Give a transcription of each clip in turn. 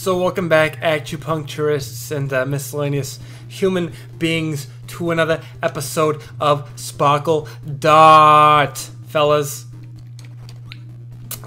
So welcome back, acupuncturists and miscellaneous human beings, to another episode of SparkleDart, fellas.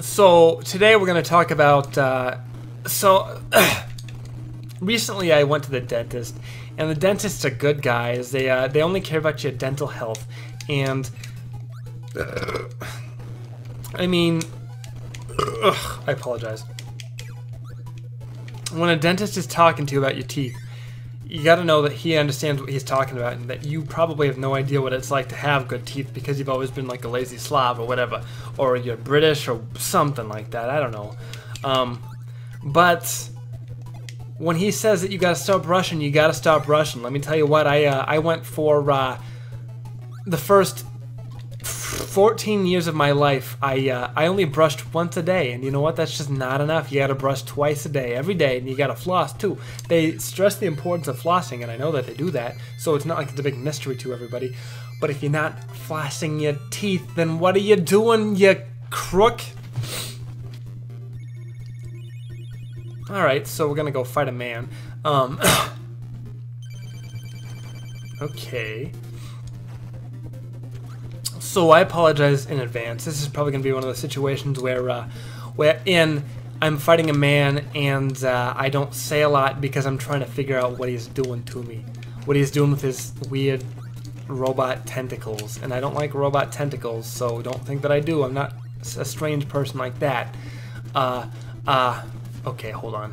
So today we're going to talk about, recently I went to the dentist, and the dentists are good guys. They only care about your dental health, and I mean, I apologize. When a dentist is talking to you about your teeth, you gotta know that he understands what he's talking about, and that you probably have no idea what it's like to have good teeth because you've always been like a lazy Slav or whatever, or you're British or something like that. I don't know. But when he says that you gotta stop brushing, you gotta stop brushing. Let me tell you what, I went for the first 14 years of my life, I only brushed once a day, and you know what? That's just not enough. You gotta brush twice a day, every day, and you gotta floss too. They stress the importance of flossing, and I know that they do that, so it's not like it's a big mystery to everybody. But if you're not flossing your teeth, then what are you doing, you crook? Alright, so we're gonna go fight a man. Okay. So I apologize in advance. This is probably going to be one of those situations where I'm fighting a man and I don't say a lot because I'm trying to figure out what he's doing to me. What he's doing with his weird robot tentacles. And I don't like robot tentacles, so don't think that I do. I'm not a strange person like that. Okay, hold on.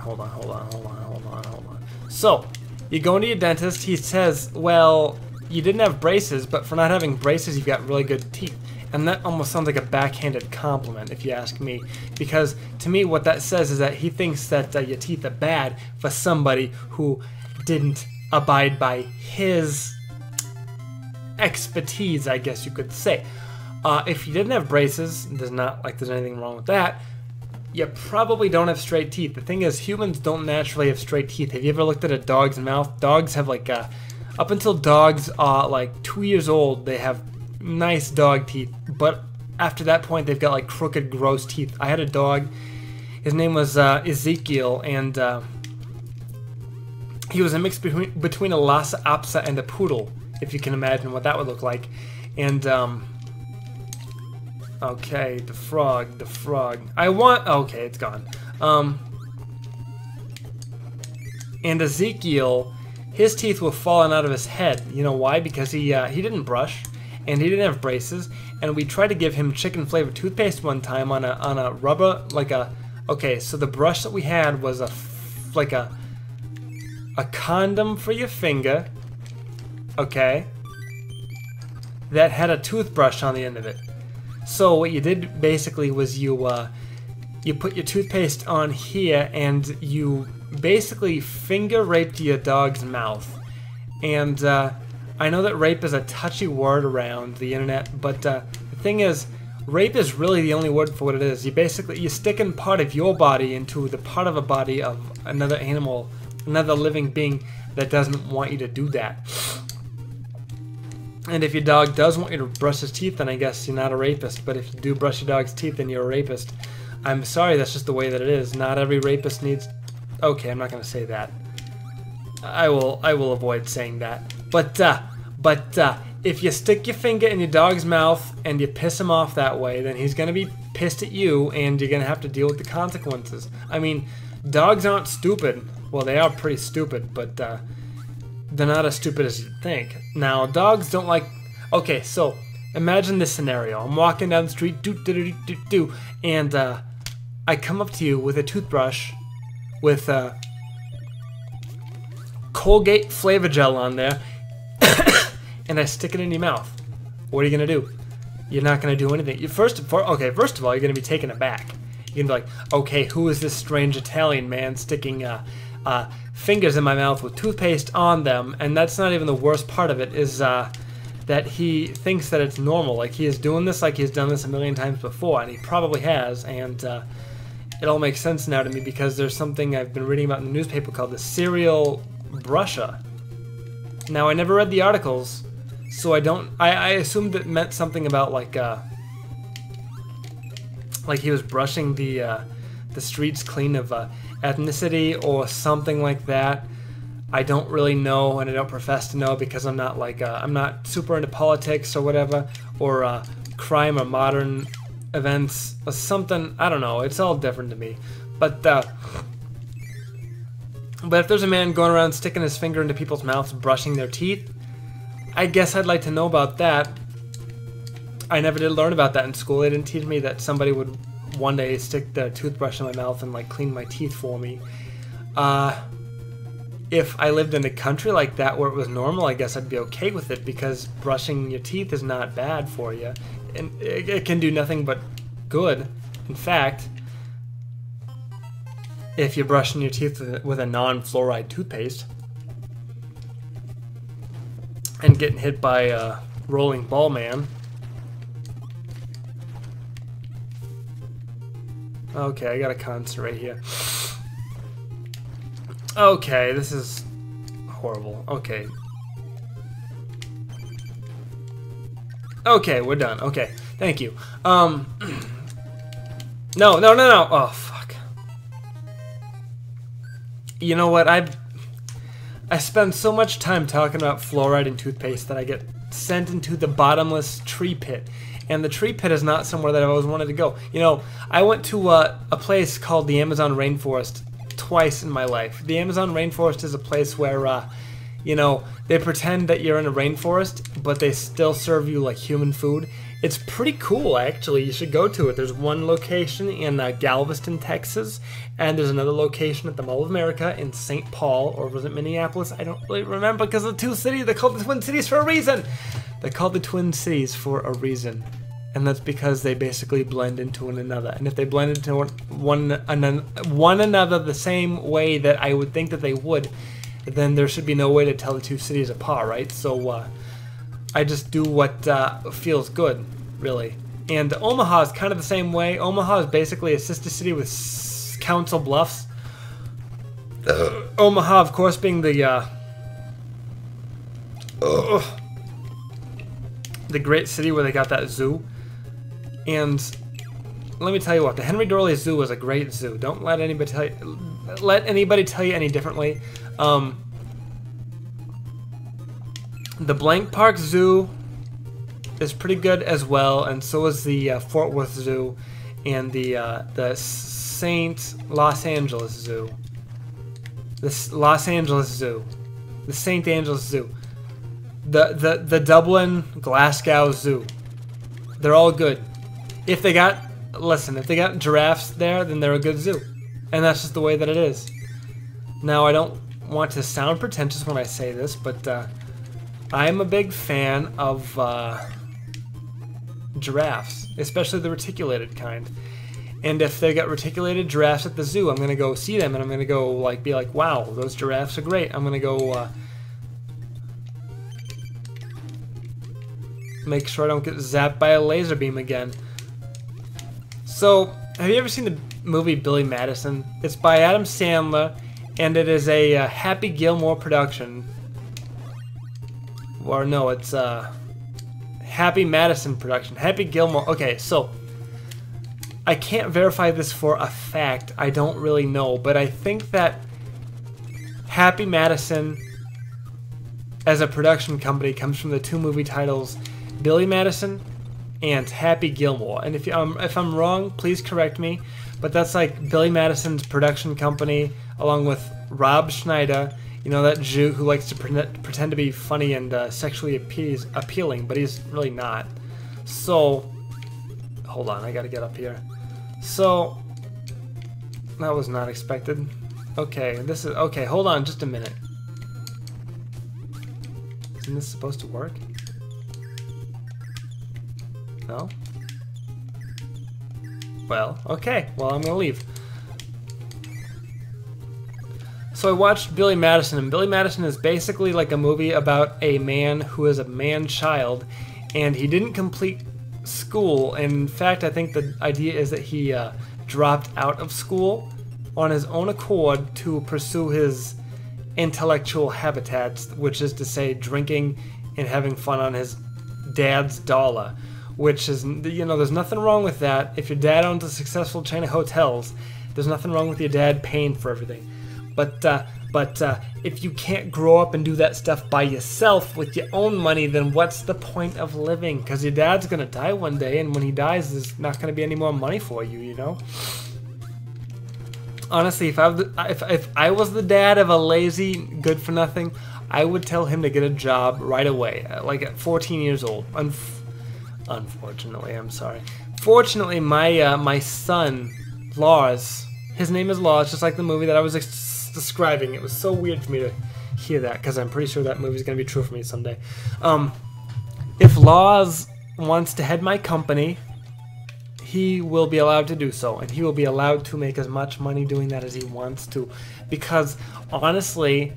So, you go into your dentist, he says, well, you didn't have braces, but for not having braces, you've got really good teeth. And that almost sounds like a backhanded compliment, if you ask me. Because, to me, what that says is that he thinks that your teeth are bad for somebody who didn't abide by his expertise, I guess you could say. If you didn't have braces, there's not like there's anything wrong with that, you probably don't have straight teeth. The thing is, humans don't naturally have straight teeth. Have you ever looked at a dog's mouth? Dogs have like up until dogs are like 2 years old, they have nice dog teeth, but after that point they've got like crooked, gross teeth. I had a dog, his name was Ezekiel, and he was a mix between a Lhasa Apso and a poodle, if you can imagine what that would look like. And okay, the frog, okay, it's gone. And Ezekiel, his teeth were falling out of his head. You know why? Because he didn't brush, and he didn't have braces, and we tried to give him chicken flavored toothpaste one time on a rubber, okay, so the brush that we had was a condom for your finger, okay, that had a toothbrush on the end of it. So what you did basically was you put your toothpaste on here, and you basically finger raped your dog's mouth. And I know that rape is a touchy word around the internet, but the thing is, rape is really the only word for what it is. You're sticking part of your body into the part of a body of another animal, another living being that doesn't want you to do that. And if your dog does want you to brush his teeth, then I guess you're not a rapist. But if you do brush your dog's teeth, then you're a rapist. I'm sorry, that's just the way that it is. Not every rapist needs... Okay, I'm not going to say that. I will avoid saying that. But if you stick your finger in your dog's mouth and you piss him off that way, then he's going to be pissed at you, and you're going to have to deal with the consequences. I mean, dogs aren't stupid. Well, they are pretty stupid, but they're not as stupid as you'd think. Now, dogs don't like... Okay, so imagine this scenario. I'm walking down the street, and I come up to you with a toothbrush with Colgate flavor gel on there, and I stick it in your mouth. What are you gonna do? You're not gonna do anything. First of all, you're gonna be taken aback. You're gonna be like, okay, who is this strange Italian man sticking fingers in my mouth with toothpaste on them? And that's not even the worst part of it, is that he thinks that it's normal. Like, he is doing this like he's done this a million times before, and he probably has, and it all makes sense now to me because there's something I've been reading about in the newspaper called the serial brusher. Now, I never read the articles, so I assumed it meant something about like he was brushing the the streets clean of ethnicity or something like that. I don't really know, and I don't profess to know because I'm not like I'm not super into politics or whatever, or crime or modern events or something. I don't know. It's all different to me. But if there's a man going around sticking his finger into people's mouths, brushing their teeth, I guess I'd like to know about that. I never did learn about that in school. They didn't teach me that somebody would one day stick their toothbrush in my mouth and like clean my teeth for me. If I lived in a country like that where it was normal, I guess I'd be okay with it because brushing your teeth is not bad for you. And it can do nothing but good. In fact, if you're brushing your teeth with a non-fluoride toothpaste and getting hit by a rolling ball man. Okay, I gotta concentrate here. Okay, this is horrible. Okay. Okay, we're done. Okay, thank you. No. Oh, fuck. You know what? I spend so much time talking about fluoride in toothpaste that I get sent into the bottomless tree pit. And the tree pit is not somewhere that I've always wanted to go. You know, I went to a place called the Amazon rainforest twice in my life. The Amazon rainforest is a place where, you know, they pretend that you're in a rainforest, but they still serve you like human food. It's pretty cool, actually. You should go to it. There's one location in Galveston, Texas, and there's another location at the Mall of America in St. Paul, or was it Minneapolis? I don't really remember because of the two cities. They're called the Twin Cities for a reason. They're called the Twin Cities for a reason. And that's because they basically blend into one another. And if they blend into one another the same way that I would think that they would, then there should be no way to tell the two cities apart, right? So I just do what feels good, really. And Omaha is kind of the same way. Omaha is basically a sister city with Council Bluffs. Omaha, of course, being the great city where they got that zoo. And let me tell you what, the Henry Dorley Zoo is a great zoo. Don't let anybody tell you any differently. The Blank Park Zoo is pretty good as well, and so is the Fort Worth Zoo and the St. Los Angeles Zoo. The Los Angeles Zoo. The St. Angeles Zoo. The Dublin Glasgow Zoo. They're all good. If they got giraffes there, then they're a good zoo. And that's just the way that it is. Now, I don't want to sound pretentious when I say this, but I'm a big fan of giraffes, especially the reticulated kind. And if they got reticulated giraffes at the zoo, I'm going to go see them, and I'm going to go be like, wow, those giraffes are great. I'm going to go make sure I don't get zapped by a laser beam again. So, have you ever seen the movie Billy Madison? It's by Adam Sandler, and it is a Happy Gilmore production. Or no, it's Happy Madison production. Happy Gilmore. Okay, so I can't verify this for a fact. I don't really know, but I think that Happy Madison as a production company comes from the two movie titles Billy Madison and Happy Gilmore. And if I'm wrong, please correct me. But that's like Billy Madison's production company, along with Rob Schneider, you know, that Jew who likes to pretend to be funny and sexually appealing, but he's really not. So, hold on, I gotta get up here. So, that was not expected. Okay, okay, hold on just a minute. Isn't this supposed to work? No? Well, okay. Well, I'm gonna leave. So I watched Billy Madison, and Billy Madison is basically like a movie about a man who is a man-child, and he didn't complete school. And in fact, I think the idea is that he dropped out of school on his own accord to pursue his intellectual habitats, which is to say drinking and having fun on his dad's dollar. Which is, you know, there's nothing wrong with that. If your dad owns a successful chain of hotels, There's nothing wrong with your dad paying for everything. But if you can't grow up and do that stuff by yourself with your own money, then what's the point of living? Because your dad's going to die one day, and when he dies, there's not going to be any more money for you, you know? Honestly, if I was the dad of a lazy, good-for-nothing, I would tell him to get a job right away, like at 14 years old. Unfortunately, I'm sorry. Fortunately, my son, Lars, his name is Lars, just like the movie that I was describing. It was so weird for me to hear that, because I'm pretty sure that movie's going to be true for me someday. If Lars wants to head my company, he will be allowed to do so, and he will be allowed to make as much money doing that as he wants to, because honestly,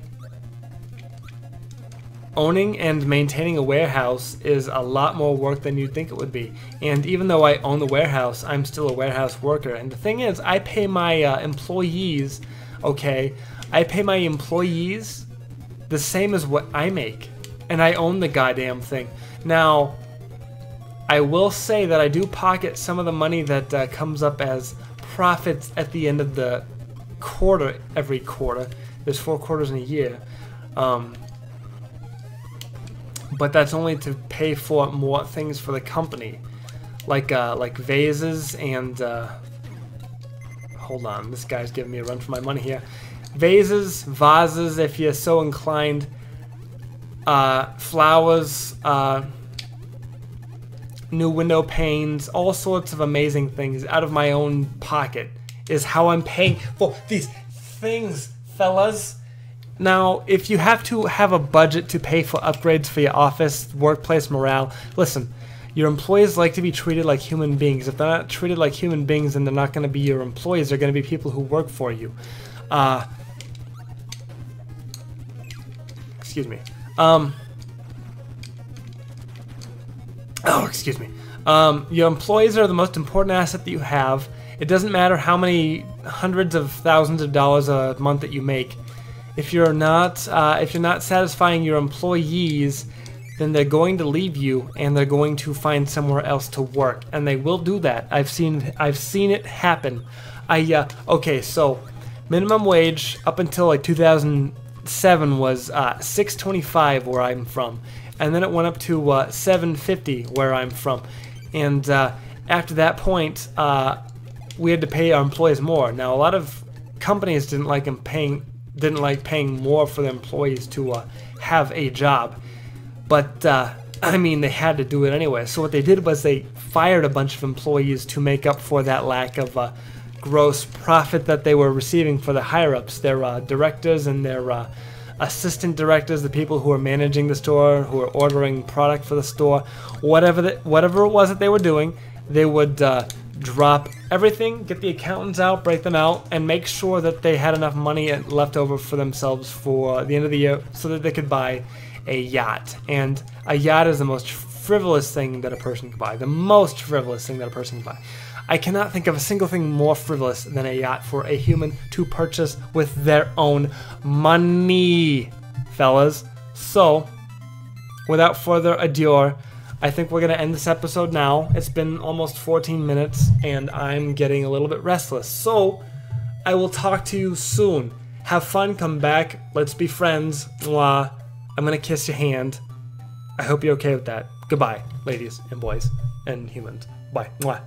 owning and maintaining a warehouse is a lot more work than you'd think it would be. And even though I own the warehouse, I'm still a warehouse worker. And the thing is, I pay my employees, okay, I pay my employees the same as what I make. And I own the goddamn thing. Now, I will say that I do pocket some of the money that comes up as profits at the end of the quarter, every quarter. There's 4 quarters in a year. But that's only to pay for more things for the company, like vases and hold on, this guy's giving me a run for my money here. Vases, if you're so inclined. Flowers, new window panes, all sorts of amazing things out of my own pocket is how I'm paying for these things, fellas. Now, if you have to have a budget to pay for upgrades for your office, workplace morale, listen, your employees like to be treated like human beings. If they're not treated like human beings, then they're not going to be your employees. They're going to be people who work for you. Excuse me. Excuse me. Your employees are the most important asset that you have. It doesn't matter how many hundreds of thousands of dollars a month that you make. If you're not satisfying your employees, then they're going to leave you and they're going to find somewhere else to work, and they will do that. I've seen it happen. Okay, so minimum wage up until like 2007 was $6.25 where I'm from, and then it went up to $7.50 where I'm from, and after that point, we had to pay our employees more. Now, a lot of companies didn't like paying more for their employees to have a job, but I mean, they had to do it anyway. So what they did was they fired a bunch of employees to make up for that lack of gross profit that they were receiving for the higher-ups, their directors and their assistant directors, the people who were managing the store, who were ordering product for the store, whatever it was that they were doing. They would drop everything, get the accountants out, break them out, and make sure that they had enough money left over for themselves for the end of the year so that they could buy a yacht. And a yacht is the most frivolous thing that a person can buy. The most frivolous thing that a person can buy. I cannot think of a single thing more frivolous than a yacht for a human to purchase with their own money, fellas. So, without further ado, I think we're going to end this episode now. It's been almost 14 minutes, and I'm getting a little bit restless. So, I will talk to you soon. Have fun, come back, let's be friends. Mwah. I'm going to kiss your hand. I hope you're okay with that. Goodbye, ladies and boys and humans. Bye. Mwah.